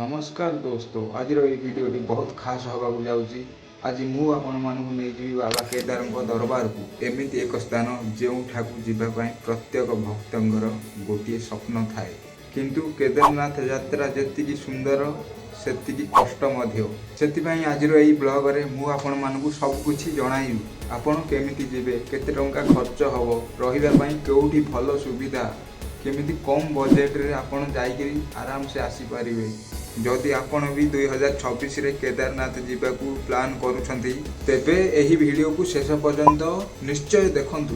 नमस्कार दोस्तों, आज भिडियोटी बहुत खास होगा जाऊँगी। आज मु आपण मानक नहीं बाबा केदार दरबार को एमती एक स्थान जो जावाई प्रत्येक भक्तर गोटे स्वप्न थाए किंतु केदारनाथ यात्रा जी सुंदर सेति कष्ट से आज यही ब्लॉग रे मु आपण मानक सबकुछ जनइबी। आपण केमिति जिबे, केते टंका खर्च हम रही कौटी भल सुविधा केमिति कम बजेट रे आपण जाइकरी आराम से आसीपारे। जदि आपण भी 2026 रे केदारनाथ जीवाकू प्लान करुछंती तेबे एही वीडियो को शेष पर्यंत निश्चय देखंतु।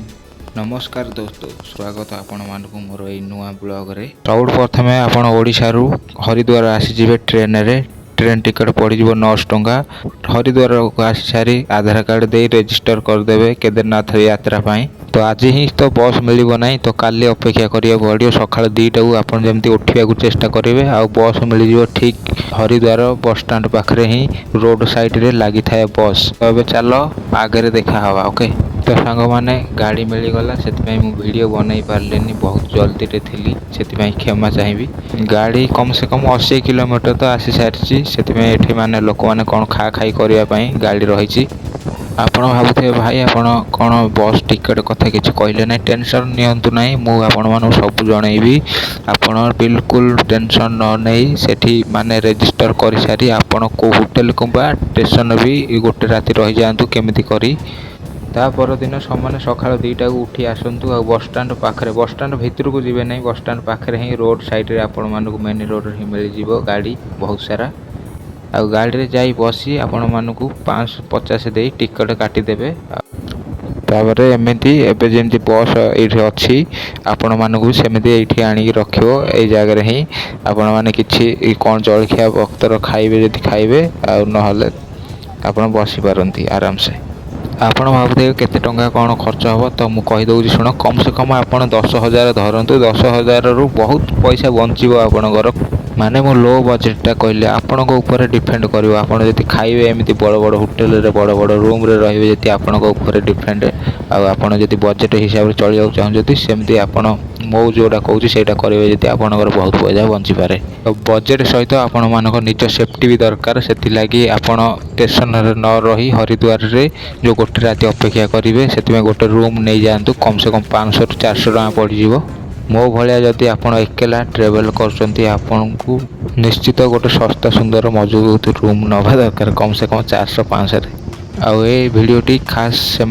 नमस्कार दोस्तों, स्वागत आपण मानक मोर ए नुआ ब्लॉग रे। सब प्रथमे आपण ओडिशा रु हरिद्वार आसी जिवे ट्रेन रे। ट्रेन टिकट पड़ 900 टंका। हरिद्वार को आसी सारी आधार कार्ड दे रजिस्टर करदेवे केदारनाथ यात्रा पाई। तो आज ही तो बस मिलिबो नाही, तो काली अपेक्षा करिया पड़ियो। सकाळ 2टा को आपण जेमती उठिया को चेष्टा करिवे आ बस मिल जिवो ठीक हरिद्वार बस स्टैंड पाखरे ही रोड साइड रे लागि थाए बस। तो अब चलो आगे देखा हवा। ओके, तो सांग माने गाड़ी मिलगला से वीडियो बनई पार्लेनी, बहुत जल्दी रे थी से क्षमा चाहिए। गाड़ी कम से कम 80 किलोमीटर तो आसी सारी से माने लोक मैंने कौन खा खाई करने गाड़ी रही। आपण भावुए भाई आपण कौन बस टिकट कथा किसी कहले ना, टेंशन नियंतु नहीं, मुझे सब जनइबी। आपण बिल्कुल टेंशन न नहीं सेठी माने रजिस्टर कर सारी आपण को होटेल कुंबा स्टेशन भी गोटे राति रही जातु केमिति करी। ता पर दिन समान सकाळ 2टा को उठी आसतु आ बस स्टैंड पाखरे, बस स्टैंड भितर को जीवे नहीं, बस स्टैंड पाखरे ही रोड साइड रे आपण मानक मेन रोड ही मिल जिवो गाड़ी बहुत सारा। आ गाड़ी रे जाई बसी आपण मानक 550 दे टिकट काटी देबे। तापर एमती एबे जेमती बस एठी अछि आपण मानक सेमती एठी आनी रखियो। ए जगह रे ही आपण माने किछि कोन जलखिया वक्तर खाइबे जदि खाइबे आ नहले आपण बसी पारंती आराम से। आपण भावुए केते टंका कौन खर्च हम, तो मुझे कहीदे शुण। कम से कम आप 10,000 धरतु, 10,000 रु बहुत पैसा बंचो आपणकर। माने मो लो बजेटा कहले आपण ऊपर डिपेंड करिवो। आपण जति खाइबे एमती बड़ बड़ होटेल रे बड़ बड़ रूम रे रहिबे जति आपण ऊपर डिपेंड। आपण जति बजेट हिसाब रे चली जाउ चाहू जति सेमती आपण मो जोटा कहूँ सेटा करेंगे जति आपणकर बहुत पैसा बंची पारे। तो बजेट सहित आपण मानक निज सेफ्टी भी दरकार। से लगी आपण स्टेशन न रही हरिद्वार रे जो गोटे राति अपेक्षा करेंगे से गोटे रूम नहीं जातु। कम से कम 500 ରୁ 400 टका पड़ो। मो भाया जदि आपण एकेला ट्रेवल करछंती आपण को निश्चित गोटे सस्ता सुंदर मजबूत रूम नवा दरकार, कम से कम 400-500 रे। आउ ए वीडियोटी खास से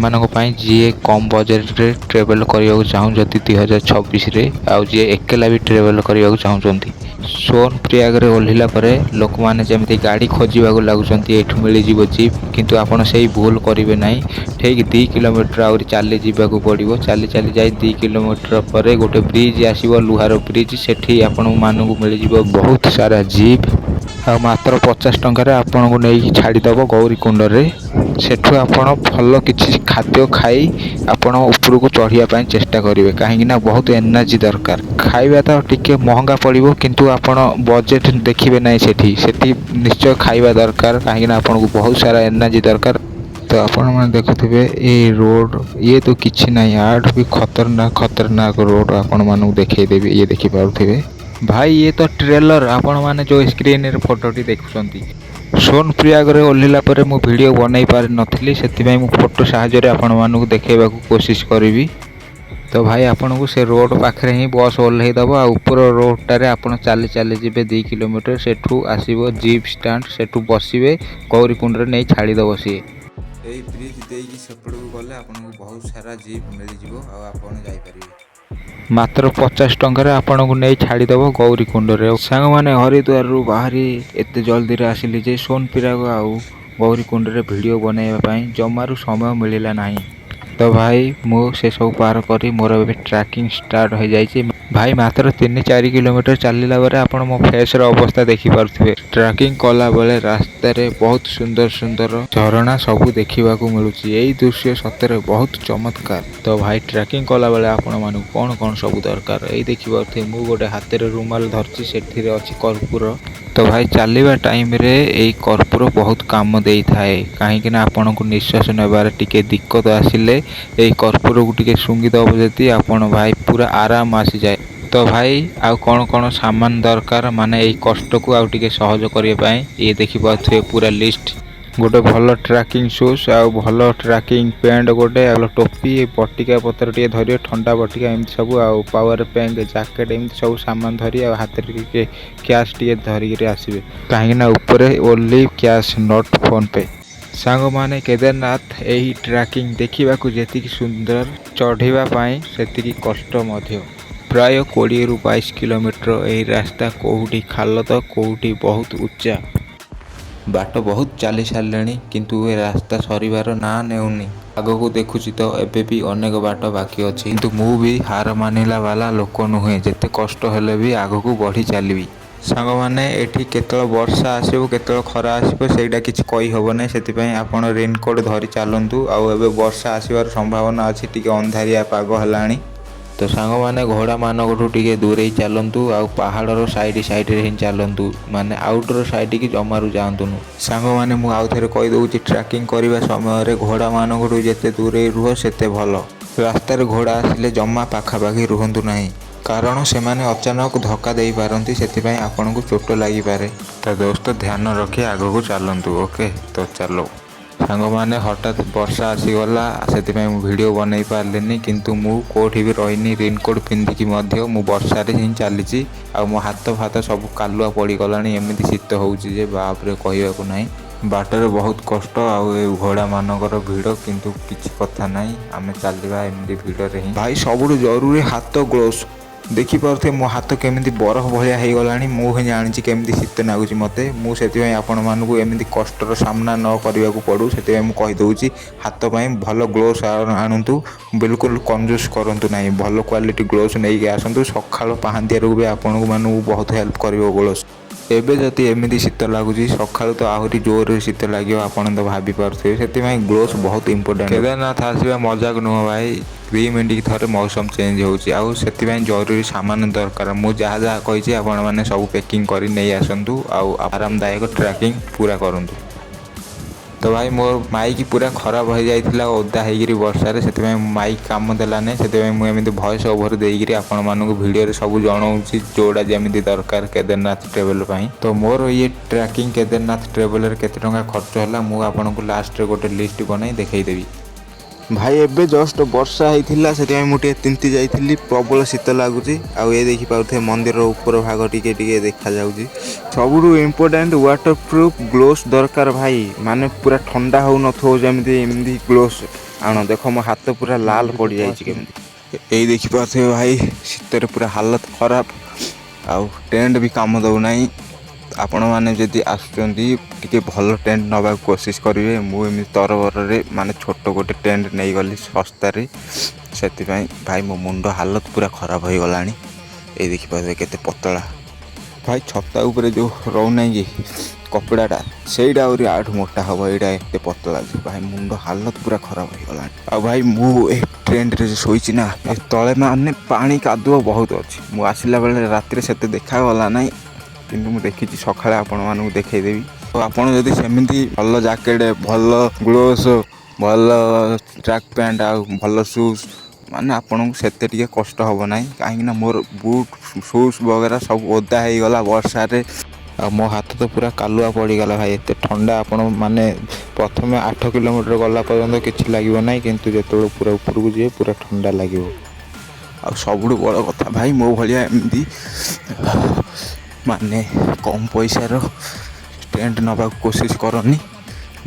जी कम बजेट रे ट्रेवल करने चाहूँ जदि 2026 रे, आउ जी एकेला भी ट्रेवल करने चाहूँगी। सोनप्रयाग रे ओह्लैला परे लोक माने जेमती गाड़ी खोजा लगुंट ये मिल जीप, किंतु आपड़ से भूल करेंगे ना। ठीक 2 किलोमीटर आउरी चली जावाक पड़ो। चली चली जाए 2 किलोमीटर पर गोटे ब्रिज आसो, लुहार ब्रिज, से आपण मानक मिल जाव बहुत सारा जीप। आ मात्र 50 टंकार आपन को नहीं छाड़ीदेव गौरी कुंड रे। सेठू आपण भल किसी खाद्य खाई आपण ऊपर को चढ़िया चेष्टा करेंगे, कहीं बहुत एनर्जी दरकार। खाଇବା तो टिके महंगा पड़ो किंतु आपण बजेट देखिए ना, सेठी निश्चय खाଇବା दरकार, कहीं आपन को बहुत सारा एनर्जी दरकार। तो आपण मैंने देखुए ये रोड ये तो किसी ना, आठ भी खतरनाक रोड आपण मानक देखदेवी। ये देखी पारे भाई, ये तो ट्रेलर आपण माने जो स्क्रीन रे फोटोटी देखुछंती। सोनप्रयाग रे ओह्लैला परे मु वीडियो बनई पारि नथिली, सेति मु फोटो सहायता रे आपण मानक देखेबा कोशिश करिवि। तो भाई आपण को से रोड पाखरे ही बस ओह्लै दबो आ ऊपर रोड टारे आपण चली चली जिबे 2 किलोमीटर। सेठू आसीबो जीप स्टैंड, सेठू बसिबे गौरी कुंड रे नहीं छाड़ी दबो। सी एई ब्रिज देई सेपड़ को गले आपण को बहुत सारा जीप मिल जिवो आ आपण जाई परिबे। मात्र 50 टंकार आपण को नहीं छाड़ीदेव गौरी कुंड रे। सांग माने हरिद्वार रु बाहरी एते जल्दी रे आसिली जे सोनप्रयाग आउ गौरी कुंड रे वीडियो बनाइबा पई जमारू समय मिलिला नाही। तो भाई मु से सब पार करी मोर ट्रैकिंग स्टार्ट हो जाइए। भाई मात्र 3-4 किलोमीटर चलला बेले आपण मो फेस रो अवस्था देखि पारुथिबे। ट्रैकिंग कला बेले रास्ता रे बहुत सुंदर सुंदर झरणा सबू देखा मिलूँ। यही दृश्य सतरे बहुत चमत्कार। तो भाई ट्रैकिंग कला बेले आपण मानू कौन कौन सब दरकार यही देखि पारुथिबे। मु गोटे हाथ रे रुमाल धरची, सेठी अछि कर्पूर। तो भाई चलवा टाइम रे यही कर्पूर बहुत काम दे थाए, कहीं आपण को निश्वास नेबार टिके दिक्कत आसिले यही कर्पूर को टिके सुंगी दब जति आपण भाई पूरा आराम आसी जाए। तो भाई आउ कौन सामान दरकार माने एई कष्ट को आउ टिके सहज करिया पई ये देखि पाथुए पूरा लिस्ट गोटे भल ट्रैकिंग शूज आउ भल ट्रैकिंग पैंट गोटे आ टोपी बटिका पत्र टे धरियो ठंडा बटिका एमती सब आउ पावर बैंक जैकेट एमती सब सामान धरी आ हाथ रे कैश टे धरिक आसबे कहीं ऊपर ओनली कैश नॉट फोन पे। सांग माने केदारनाथ एही ट्रैकिंग देखा जी सुंदर चढ़ा से कष्ट मध्य प्राय 20 ରୁ 22 किलोमीटर यही रास्ता कौटी खाल तो कौटी बहुत उच्चा बाट बहुत चली सारे किंतु ए रास्ता सरिबार ना नेउनी आगको देखुची तो एबे भी अनेक बाट बाकी अच्छी किंतु मु भी हार मानिला वाला लोक नुहे जिते कष्ट हेले भी आगको बढ़ी चलि सांग माने एठी केतल वर्षा आसीबो केतल खरा आसीबो सेटा किछि कहि होबो नै सेति आपण रेनकोट धरी चलंतु आउ एबे वर्षा आसीबार संभावना अछि टिके अंधारिया पाग हलाणी तो सांग माने घोड़ा मानकठू टिके दूरे ही चलंतु आउ पहाड़र साइड साइड रे ही चलंतु माने आउटर साइड की जमारू जांतुनु सांग माने मु आउ थरे कहि दउची ट्रैकिंग करबा समय रे घोड़ा मानकठू जेते दूरे रुह सेते भलो रास्ता रे घोड़ा आसिले जम्मा पाखा पाखी रुहंतु नाही कारण से माने अचानक धक्का दे पारंती सेति आपन को चोट लागि पारे तो दोस्त ध्यान रखी आगो को चलंतु ओके तो चलो सांग माने हठात वर्षा आसीगला से वीडियो बनई पार्लिनी किंतु मु कोठी भी रहीनी रेनकोट पिंधिकी मध्य मु वर्षा रे ही चलीची आ मो हाथ फाथ सब कालुआ पड़गलानी एमती शीत होउची जे बाप रे कहबाकू नाही बाटर बहुत कष्ट आउ घोड़ा मानकर भिड़ किंतु किछि कथा नाही आमे चलवा एमती भिड़ रे ही भाई सबुठु जरूरी हाथ ग्लोव्स देखी पारे मो हाथ केमी बरफ भाया हो गला मुझे जानी केमी शीत लगुच मत मुझे आपण मानक एमती कष्टर सामना न करने को पड़ू से मुझे हाथ पाई भल ग्लोव्स आणतु बिल्कुल कंजूस करूँ ना भल क्वालिटी ग्लोव्स नहीं आसतु सका पहांतिया भी आपण मानक बहुत हेल्प कर ग्लोव्स एबे जति एमती शीत लगुच सका तो आहरी जोर शीत लगे आपड़ तो भाभी पारे से ग्लोव्स बहुत इंपोर्टेंट केदारनाथ आसवा मजाक नुह भाई 2 मिनट की थरे मौसम चेंज होउची आउ सेति जरूरी सामान दरकार मु जहाँ जहाँ कही आपण मैंने सब पैकिंग कर नहीं आसतु आउ आरामदायक ट्रैकिंग पूरा करंतु तो भाई मोर माइक पूरा खराब हो जाइथिला ओदा हेगिरी वर्षा रे सेति माइक काम देला नै सेति मु एमिति वॉइस ओवर देगिरी आपण मानक वीडियो रे सब जणाउची जोड़ा जेमिति दरकार केदारनाथ ट्रेवल पई तो मोर ये ट्रैकिंग केदारनाथ ट्रेवल रे केते टंका खर्च होला मु आपण को लास्ट रे गोटे लिस्ट बनाई देखाई देबी भाई एबे जस्ट वर्षा होइथिला सेति मुटे तिंती जाइथिली प्रबल शीत लागुची आउ ए देखि पाउथे मंदिर ऊपर भाग टिके टिके देखा जाउची सबुरु इंपोर्टेंट वाटर प्रूफ ग्लोव्स दरकार भाई माने पूरा ठंडा हो नथो जेमिति एमिति ग्लोव्स आनो देखो मो हाथ पूरा लाल पड़ जाइची केमिति ए देखि पाउथे भाई शीत रे पूरा हालत खराब आउ टेंट भी काम दउ नाही आपण माने जदि आसुचंदी टिके भल टेंट नबा कोशिश करिवे मु एमि तरबर रे माने छोट गोटे टेंट नै गली सस्ता रे सेति भाई मो मुंडो हालत पूरा खराब हो गलानी ए देखि पारे केते पतला भाई छत्ता ऊपर जो रहू नै कि कपड़ाटा सेटा आउरी आठ मोटा हबो एटा एते पतला भाई मुंडो हालत पूरा खराब हो गलानी आ भाई मु ए टेंट रे सोइची ना ए तळे माने पानी कादुओ बहुत अछि मु आसिला बेले रात्री सेते देखा गला नै किंतु मु देखी सकाଳେ आपण मानू देखदेवी तो आपड़ जदि सेमती भल जैकेट भल ग्लोव्स भल ट्रैक पैंट आ भल शूज माने आपन को सेते टिके कष्ट होबो नाही काहे ना मोर बूट शूज वगैरह सब ओदा हो गला वर्षा रे आ मो हाथ तो पूरा कालुआ पड़ी गला भाई एते ठंडा आपण माने प्रथमे 8 किलोमीटर गला पर्यंत किछि लागिवो नाही किंतु जेतोळ पूरा ऊपर को जे पूरा ठंडा लागिवो आ सबुठ बड़ कथा भाई मो भलिया एमती माने कम पैसार टेंट नबा कोशिश करनी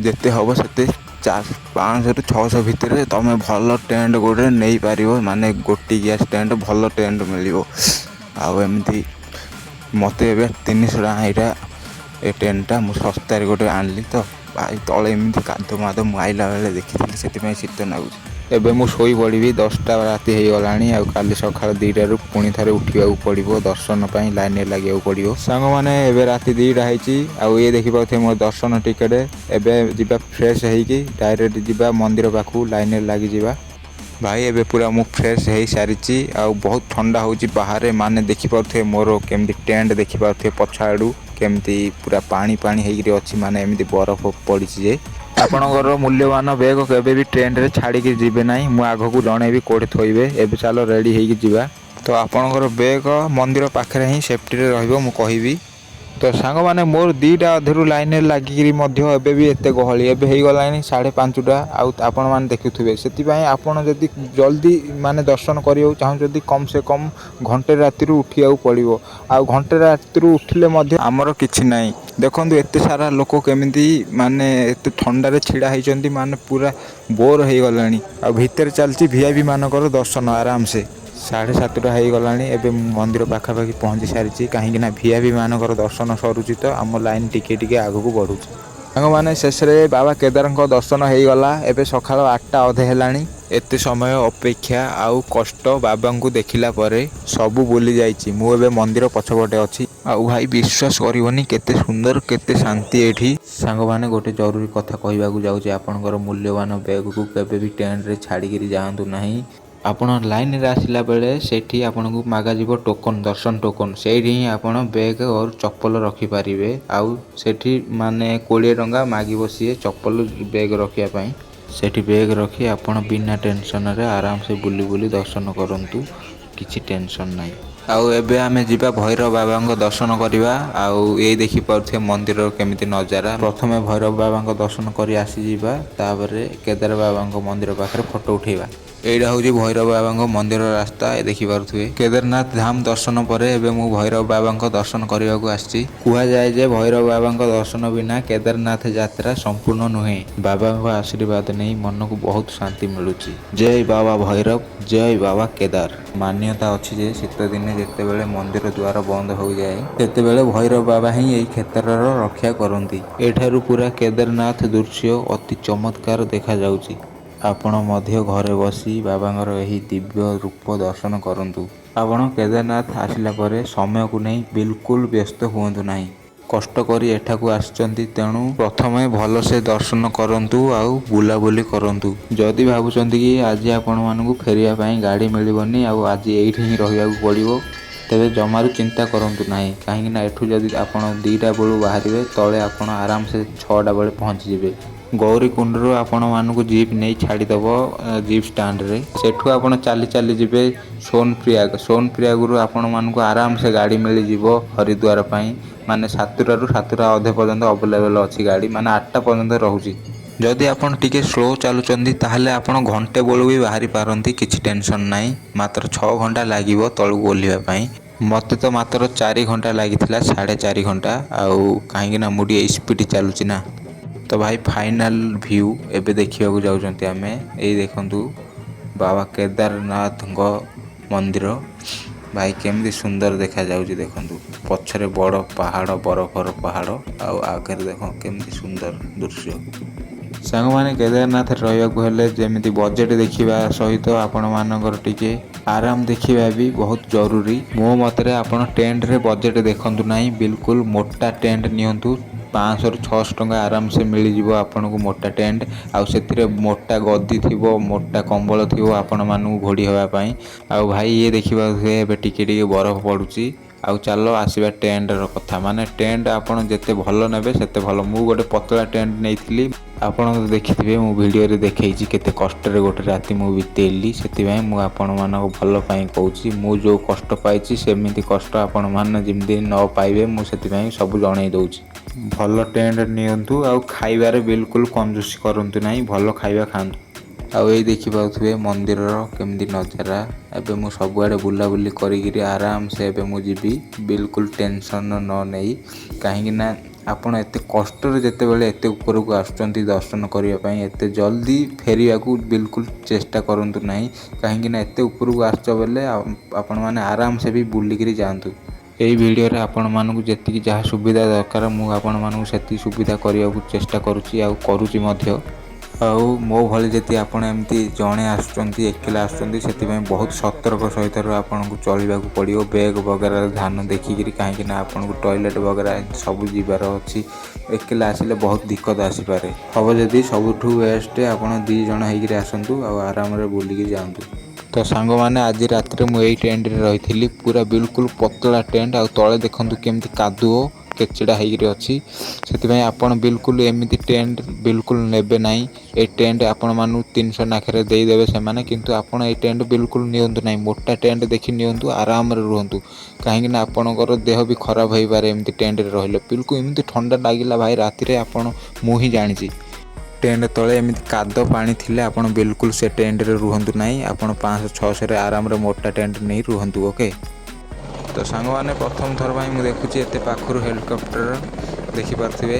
जिते हम से 500 ରୁ 600 भितर तुम भल टेंट गोटे नहीं पार माने गोटी गैस टेंट भल टेंट मिल आमती मत 300 टଙ୍କା यहाँ ए टेंटा मुझे सस्तार गोटे आनली तो भाई तले एमती काद माद मुला बेले देखी से शीत लगुच एबे मु सोई पड़ी 10टा राति हो गलानी आ काली सकाळ 2टारू पुणी थे उठा पड़ो दर्शन पर लाइन लगे पड़ो सांग मैंने एबे राति 2टा होती आउ ये देखी पाथे मोर दर्शन टिकेट एबे जीवा फ्रेश होगी डायरेक्ट जीवा मंदिर पाखु लाइन लगी जीवा भाई एबे पूरा मु फ्रेश हो सारी आ बहुत ठंडा होची बाहर माने देखी पाथे मोर केमती टेंट देखी पाथे पछाड़ू केमती पूरा पानी पानी होगी अच्छी माने एमती बरफ पड़ी जे आपणकर मूल्यवान बैग केबे भी ट्रेन रे छाड़ी के जीवे नाही मु आगो को जणेबी कोठे थोइबे एबे चलो रेडी हेकी जीवा ତ ଆପଣଙ୍କର ବ୍ୟାଗ୍ ମନ୍ଦିର ପାଖରେ ହିଁ ସେଫ୍ଟିରେ ରହିବ ମୁଁ କହିବି। ତ ସାଙ୍ଗମାନେ ମୋର 2ଟା ଅଧେରୁ ଲାଇନରେ ଲାଗିକିରି ମଧ୍ୟ ଏବେ ବି ଏତେ ଗହଳି, ଏବେ ହେଇଗଲାଣି 5:30 ଆଉ ଆପଣମାନେ ଦେଖୁଥିବେ। ସେଥିପାଇଁ ଆପଣ ଯଦି ଜଲ୍ଦି ମାନେ ଦର୍ଶନ କରିବାକୁ ଚାହୁଁଛନ୍ତି କମ୍ ସେ କମ୍ ଘଣ୍ଟେ ରାତିରୁ ଉଠିବାକୁ ପଡ଼ିବ। ଆଉ ଘଣ୍ଟେ ରାତିରୁ ଉଠିଲେ ମଧ୍ୟ ଆମର କିଛି ନାହିଁ। ଦେଖନ୍ତୁ ଏତେ ସାରା ଲୋକ କେମିତି ମାନେ ଏତେ ଥଣ୍ଡାରେ ଛିଡ଼ା ହେଇଛନ୍ତି, ମାନେ ପୁରା ବୋର୍ ହେଇଗଲାଣି। ଆଉ ଭିତରେ ଚାଲିଛି VIP ମାନଙ୍କର ଦର୍ଶନ ଆରାମସେ। 7:30 ହେଇଗଲାଣି, ଏବେ ମୁଁ ମନ୍ଦିର ପାଖାପାଖି ପହଞ୍ଚି ସାରିଛି। କାହିଁକିନା VIP ମାନଙ୍କର ଦର୍ଶନ ସରୁଛି ତ ଆମ ଲାଇନ୍ ଟିକେ ଟିକେ ଆଗକୁ ବଢ଼ୁଛି। ସାଙ୍ଗମାନେ ଶେଷରେ ବାବା କେଦାରଙ୍କ ଦର୍ଶନ ହେଇଗଲା। ଏବେ ସକାଳ 8ଟା ଅଧେ ହେଲାଣି। ଏତେ ସମୟ ଅପେକ୍ଷା ଆଉ କଷ୍ଟ ବାବାଙ୍କୁ ଦେଖିଲା ପରେ ସବୁ ଭୁଲି ଯାଇଛି। ମୁଁ ଏବେ ମନ୍ଦିର ପଛପଟେ ଅଛି। ଆଉ ଭାଇ ବିଶ୍ୱାସ କରିବନି କେତେ ସୁନ୍ଦର, କେତେ ଶାନ୍ତି ଏଠି। ସାଙ୍ଗମାନେ ଗୋଟେ ଜରୁରୀ କଥା କହିବାକୁ ଯାଉଛି, ଆପଣଙ୍କର ମୂଲ୍ୟବାନ ବ୍ୟାଗକୁ କେବେ ବି ଟ୍ରେନରେ ଛାଡ଼ିକିରି ଯାଆନ୍ତୁ ନାହିଁ। ଆପଣ ଲାଇନରେ ଆସିଲା ବେଳେ ସେଇଠି ଆପଣଙ୍କୁ ମାଗାଯିବ ଟୋକନ୍, ଦର୍ଶନ ଟୋକନ୍। ସେଇଠି ହିଁ ଆପଣ ବ୍ୟାଗ୍ ଓ ଚପଲ ରଖିପାରିବେ। ଆଉ ସେଠି ମାନେ 20 ଟଙ୍କା ମାଗିବ ସିଏ ଚପଲ ବ୍ୟାଗ୍ ରଖିବା ପାଇଁ। ସେଠି ବ୍ୟାଗ୍ ରଖି ଆପଣ ବିନା ଟେନସନରେ ଆରାମସେ ବୁଲି ବୁଲି ଦର୍ଶନ କରନ୍ତୁ, କିଛି ଟେନସନ୍ ନାହିଁ। ଆଉ ଏବେ ଆମେ ଯିବା ଭୈରବ ବାବାଙ୍କ ଦର୍ଶନ କରିବା। ଆଉ ଏଇ ଦେଖିପାରୁଥିବେ ମନ୍ଦିରର କେମିତି ନଜାରା। ପ୍ରଥମେ ଭୈରବ ବାବାଙ୍କ ଦର୍ଶନ କରି ଆସିଯିବା, ତାପରେ କେଦାର ବାବାଙ୍କ ମନ୍ଦିର ପାଖରେ ଫଟୋ ଉଠେଇବା। ଏଇଟା ହେଉଛି ଭୈରବ ବାବାଙ୍କ ମନ୍ଦିର ରାସ୍ତା, ଦେଖିପାରୁଥିବେ। କେଦାରନାଥ ଧାମ ଦର୍ଶନ ପରେ ଏବେ ମୁଁ ଭୈରବ ବାବାଙ୍କ ଦର୍ଶନ କରିବାକୁ ଆସିଛି। କୁହାଯାଏ ଯେ ଭୈରବ ବାବାଙ୍କ ଦର୍ଶନ ବିନା କେଦାରନାଥ ଯାତ୍ରା ସମ୍ପୂର୍ଣ୍ଣ ନୁହେଁ। ବାବାଙ୍କ ଆଶୀର୍ବାଦ ନେଇ ମନକୁ ବହୁତ ଶାନ୍ତି ମିଳୁଛି। ଜୟ ବାବା ଭୈରବ, ଜୟ ବାବା କେଦାର। ମାନ୍ୟତା ଅଛି ଯେ ଶୀତ ଦିନେ ଯେତେବେଳେ ମନ୍ଦିର ଦ୍ୱାର ବନ୍ଦ ହୋଇଯାଏ, ସେତେବେଳେ ଭୈରବ ବାବା ହିଁ ଏହି କ୍ଷେତ୍ରର ରକ୍ଷା କରନ୍ତି। ଏଠାରୁ ପୁରା କେଦାରନାଥ ଦୃଶ୍ୟ ଅତି ଚମତ୍କାର ଦେଖାଯାଉଛି। ଆପଣ ମଧ୍ୟ ଘରେ ବସି ବାବାଙ୍କର ଏହି ଦିବ୍ୟ ରୂପ ଦର୍ଶନ କରନ୍ତୁ। ଆପଣ କେଦାରନାଥ ଆସିଲା ପରେ ସମୟକୁ ନେଇ ବିଲକୁଲ ବ୍ୟସ୍ତ ହୁଅନ୍ତୁ ନାହିଁ। କଷ୍ଟ କରି ଏଠାକୁ ଆସିଛନ୍ତି, ତେଣୁ ପ୍ରଥମେ ଭଲସେ ଦର୍ଶନ କରନ୍ତୁ ଆଉ ବୁଲାବୁଲି କରନ୍ତୁ। ଯଦି ଭାବୁଛନ୍ତି କି ଆଜି ଆପଣମାନଙ୍କୁ ଫେରିବା ପାଇଁ ଗାଡ଼ି ମିଳିବନି ଆଉ ଆଜି ଏଇଠି ହିଁ ରହିବାକୁ ପଡ଼ିବ, ତେବେ ଜମାରୁ ଚିନ୍ତା କରନ୍ତୁ ନାହିଁ। କାହିଁକିନା ଏଠୁ ଯଦି ଆପଣ 2ଟା ବେଳୁ ବାହାରିବେ, ତଳେ ଆପଣ ଆରାମସେ 6ଟା ବେଳେ ପହଞ୍ଚିଯିବେ। ଗୌରୀକୁଣ୍ଡରୁ ଆପଣମାନଙ୍କୁ ଜିପ୍ ନେଇ ଛାଡ଼ିଦେବ ଜିପ୍ ଷ୍ଟାଣ୍ଡରେ। ସେଠୁ ଆପଣ ଚାଲି ଚାଲି ଯିବେ ସୋନପ୍ରୟାଗ। ସୋନପ୍ରୟାଗରୁ ଆପଣମାନଙ୍କୁ ଆରାମସେ ଗାଡ଼ି ମିଳିଯିବ ହରିଦ୍ୱାର ପାଇଁ। ମାନେ 7ଟାରୁ 7ଟା ଅଧେ ପର୍ଯ୍ୟନ୍ତ ଅଭେଲେବଲ୍ ଅଛି ଗାଡ଼ି, ମାନେ 8ଟା ପର୍ଯ୍ୟନ୍ତ ରହୁଛି। ଯଦି ଆପଣ ଟିକେ ସ୍ଲୋ ଚାଲୁଛନ୍ତି ତାହେଲେ ଆପଣ ଘଣ୍ଟେ ବେଳୁ ବି ବାହାରି ପାରନ୍ତି, କିଛି ଟେନସନ୍ ନାହିଁ। ମାତ୍ର 6 ଘଣ୍ଟା ଲାଗିବ ତଳକୁ ଓହ୍ଲିବା ପାଇଁ। ମୋତେ ତ ମାତ୍ର 4 ଘଣ୍ଟା ଲାଗିଥିଲା, 4.5 ଘଣ୍ଟା। ଆଉ କାହିଁକିନା ମୁଁ ଟିକେ ସ୍ପିଡ଼ ଚାଲୁଛି ନା। ତ ଭାଇ ଫାଇନାଲ୍ ଭ୍ୟୁ ଏବେ ଦେଖିବାକୁ ଯାଉଛନ୍ତି ଆମେ। ଏଇ ଦେଖନ୍ତୁ ବାବା କେଦାରନାଥଙ୍କ ମନ୍ଦିର। ଭାଇ କେମିତି ସୁନ୍ଦର ଦେଖାଯାଉଛି ଦେଖନ୍ତୁ। ପଛରେ ବଡ଼ ପାହାଡ଼, ବରଫର ପାହାଡ଼, ଆଉ ଆଗରେ ଦେଖ କେମିତି ସୁନ୍ଦର ଦୃଶ୍ୟ। ସାଙ୍ଗମାନେ କେଦାରନାଥରେ ରହିବାକୁ ହେଲେ ଯେମିତି ବଜେଟ୍ ଦେଖିବା ସହିତ ଆପଣମାନଙ୍କର ଟିକେ ଆରାମ ଦେଖିବା ବି ବହୁତ ଜରୁରୀ। ମୋ ମତରେ ଆପଣ ଟେଣ୍ଟରେ ବଜେଟ୍ ଦେଖନ୍ତୁ ନାହିଁ, ବିଲକୁଲ ମୋଟା ଟେଣ୍ଟ ନିଅନ୍ତୁ। 500ରୁ 600 ଟଙ୍କା ଆରାମସେ ମିଳିଯିବ ଆପଣଙ୍କୁ ମୋଟା ଟେଣ୍ଟ। ଆଉ ସେଥିରେ ମୋଟା ଗଦି ଥିବ, ମୋଟା କମ୍ବଳ ଥିବ ଆପଣମାନଙ୍କୁ ଘୋଡ଼ି ହେବା ପାଇଁ। ଆଉ ଭାଇ ଇଏ ଦେଖିପାରୁଥିବେ ଏବେ ଟିକେ ଟିକେ ବରଫ ପଡ଼ୁଛି। ଆଉ ଚାଲ ଆସିବା ଟେଣ୍ଟର କଥା। ମାନେ ଟେଣ୍ଟ ଆପଣ ଯେତେ ଭଲ ନେବେ ସେତେ ଭଲ। ମୁଁ ଗୋଟେ ପତଳା ଟେଣ୍ଟ ନେଇଥିଲି। ଆପଣ ତ ଦେଖିଥିବେ, ମୁଁ ଭିଡ଼ିଓରେ ଦେଖେଇଛି କେତେ କଷ୍ଟରେ ଗୋଟେ ରାତି ମୁଁ ବିତେଇଲି। ସେଥିପାଇଁ ମୁଁ ଆପଣମାନଙ୍କ ଭଲ ପାଇଁ କହୁଛି। ମୁଁ ଯେଉଁ କଷ୍ଟ ପାଇଛି ସେମିତି କଷ୍ଟ ଆପଣମାନେ ଯେମିତି ନ ପାଇବେ, ମୁଁ ସେଥିପାଇଁ ସବୁ ଜଣେଇ ଦେଉଛି। ଭଲ ଟେଣ୍ଟ ନିଅନ୍ତୁ ଆଉ ଖାଇବାରେ ବିଲକୁଲ କଞ୍ଜୁସି କରନ୍ତୁ ନାହିଁ, ଭଲ ଖାଇବା ଖାଆନ୍ତୁ। ଆଉ ଏଇ ଦେଖିପାରୁଥିବେ ମନ୍ଦିରର କେମିତି ନଜାରା। ଏବେ ମୁଁ ସବୁଆଡ଼େ ବୁଲାବୁଲି କରିକିରି ଆରାମସେ ଏବେ ମୁଁ ଯିବି, ବିଲକୁଲ ଟେନସନ୍ ନ ନେଇ। କାହିଁକିନା ଆପଣ ଏତେ କଷ୍ଟରେ ଯେତେବେଳେ ଏତେ ଉପରକୁ ଆସୁଛନ୍ତି ଦର୍ଶନ କରିବା ପାଇଁ, ଏତେ ଜଲ୍ଦି ଫେରିବାକୁ ବିଲକୁଲ ଚେଷ୍ଟା କରନ୍ତୁ ନାହିଁ। କାହିଁକିନା ଏତେ ଉପରକୁ ଆସୁଛ ବୋଲେ ଆପଣମାନେ ଆରାମସେ ବି ବୁଲିକିରି ଯାଆନ୍ତୁ। ଏହି ଭିଡ଼ିଓରେ ଆପଣମାନଙ୍କୁ ଯେତିକି ଯାହା ସୁବିଧା ଦରକାର ମୁଁ ଆପଣମାନଙ୍କୁ ସେତିକି ସୁବିଧା କରିବାକୁ ଚେଷ୍ଟା କରୁଛି ଆଉ କରୁଛି ମଧ୍ୟ। ଆଉ ମୋ ଭଳି ଯଦି ଆପଣ ଏମିତି ଜଣେ ଆସୁଛନ୍ତି, ଏକଲା ଆସୁଛନ୍ତି, ସେଥିପାଇଁ ବହୁତ ସତର୍କ ସହିତ ଆପଣଙ୍କୁ ଚଳିବାକୁ ପଡ଼ିବ। ବ୍ୟାଗ୍ ବଗେରାର ଧ୍ୟାନ ଦେଖିକିରି, କାହିଁକିନା ଆପଣଙ୍କୁ ଟଏଲେଟ୍ ବଗେରା ସବୁ ଯିବାର ଅଛି। ଏକଲା ଆସିଲେ ବହୁତ ଦିକ୍କତ ଆସିପାରେ। ହେବ ଯଦି ସବୁଠୁ ବେଷ୍ଟ ଆପଣ 2 ଜଣ ହେଇକିରି ଆସନ୍ତୁ ଆଉ ଆରାମରେ ବୁଲିକି ଯାଆନ୍ତୁ। ତ ସାଙ୍ଗମାନେ ଆଜି ରାତିରେ ମୁଁ ଏଇ ଟେଣ୍ଟରେ ରହିଥିଲି। ପୁରା ବିଲକୁଲ ପତଳା ଟେଣ୍ଟ, ଆଉ ତଳେ ଦେଖନ୍ତୁ କେମିତି କାଦୁଅ। କେଚିଡ଼ା ହେଇକିରି ଅଛି। ସେଥିପାଇଁ ଆପଣ ବିଲକୁଲ ଏମିତି ଟେଣ୍ଟ ବିଲକୁଲ ନେବେ ନାହିଁ। ଏଇ ଟେଣ୍ଟ ଆପଣମାନଙ୍କୁ 300 ନାଖରେ ଦେଇଦେବେ ସେମାନେ, କିନ୍ତୁ ଆପଣ ଏଇ ଟେଣ୍ଟ ବିଲକୁଲ ନିଅନ୍ତୁ ନାହିଁ। ମୋଟା ଟେଣ୍ଟ ଦେଖି ନିଅନ୍ତୁ, ଆରାମରେ ରୁହନ୍ତୁ, କାହିଁକିନା ଆପଣଙ୍କର ଦେହ ବି ଖରାପ ହେଇପାରେ ଏମିତି ଟେଣ୍ଟରେ ରହିଲେ। ବିଲକୁଲ ଏମିତି ଥଣ୍ଡା ଲାଗିଲା ଭାଇ ରାତିରେ, ମୁଁ ହିଁ ଜାଣିଛି। ଟେଣ୍ଟ ତଳେ ଏମିତି କାଦ ପାଣି ଥିଲେ ଆପଣ ବିଲକୁଲ ସେ ଟେଣ୍ଟରେ ରୁହନ୍ତୁ ନାହିଁ। ଆପଣ 500-600ରେ ଆରାମରେ ମୋଟା ଟେଣ୍ଟ ନେଇ ରୁହନ୍ତୁ। ଓକେ, ତ ସାଙ୍ଗମାନେ ପ୍ରଥମ ଥର ପାଇଁ ମୁଁ ଦେଖୁଛି ଏତେ ପାଖରୁ ହେଲିକପ୍ଟର, ଦେଖିପାରୁଥିବେ।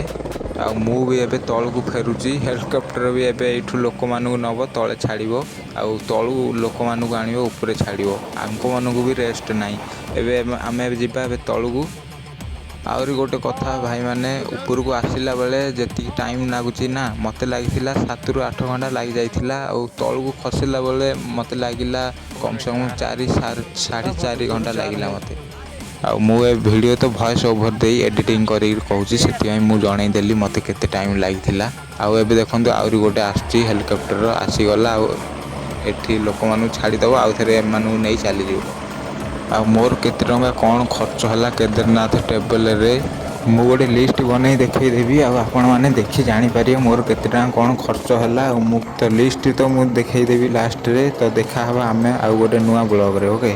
ଆଉ ମୁଁ ବି ଏବେ ତଳକୁ ଫେରୁଛି। ହେଲିକପ୍ଟର ବି ଏବେ ଏଇଠୁ ଲୋକମାନଙ୍କୁ ନେବ, ତଳେ ଛାଡ଼ିବ, ଆଉ ତଳୁ ଲୋକମାନଙ୍କୁ ଆଣିବ, ଉପରେ ଛାଡ଼ିବ। ଆଙ୍କମାନଙ୍କୁ ବି ରେଷ୍ଟ ନାହିଁ। ଏବେ ଆମେ ଯିବା ଏବେ ତଳକୁ। ଆହୁରି ଗୋଟେ କଥା ଭାଇମାନେ, ଉପରକୁ ଆସିଲା ବେଳେ ଯେତିକି ଟାଇମ୍ ଲାଗୁଛି ନା, ମୋତେ ଲାଗିଥିଲା 7-8 ଘଣ୍ଟା ଲାଗିଯାଇଥିଲା। ଆଉ ତଳକୁ ଖସିଲା ବେଳେ ମୋତେ ଲାଗିଲା କମ୍ ସେ କମ୍ 4-4.5 ଘଣ୍ଟା ଲାଗିଲା ମୋତେ। ଆଉ ମୁଁ ଏ ଭିଡ଼ିଓ ତ ଭଏସ୍ ଓଭର୍ ଦେଇ ଏଡ଼ିଟିଂ କରିକି କହୁଛି, ସେଥିପାଇଁ ମୁଁ ଜଣେଇଦେଲି ମୋତେ କେତେ ଟାଇମ୍ ଲାଗିଥିଲା। ଆଉ ଏବେ ଦେଖନ୍ତୁ ଆହୁରି ଗୋଟେ ଆସୁଛି ହେଲିକପ୍ଟର, ଆସିଗଲା। ଆଉ ଏଠି ଲୋକମାନଙ୍କୁ ଛାଡ଼ିଦେବ, ଆଉ ଥରେ ଏମାନଙ୍କୁ ନେଇ ଚାଲିଯିବ। ଆଉ ମୋର କେତେ ଟଙ୍କା କ'ଣ ଖର୍ଚ୍ଚ ହେଲା କେଦାରନାଥ ଟ୍ରାଭେଲରେ, ମୁଁ ଗୋଟେ ଲିଷ୍ଟ ବନେଇ ଦେଖେଇଦେବି। ଆଉ ଆପଣମାନେ ଦେଖି ଜାଣିପାରିବେ ମୋର କେତେ ଟଙ୍କା କ'ଣ ଖର୍ଚ୍ଚ ହେଲା। ଆଉ ମୁଁ ତ ଲିଷ୍ଟ ତ ମୁଁ ଦେଖେଇଦେବି ଲାଷ୍ଟରେ। ତ ଦେଖାହେବା ଆମେ ଆଉ ଗୋଟେ ନୂଆ ବ୍ଲଗ୍ରେ। ଓକେ।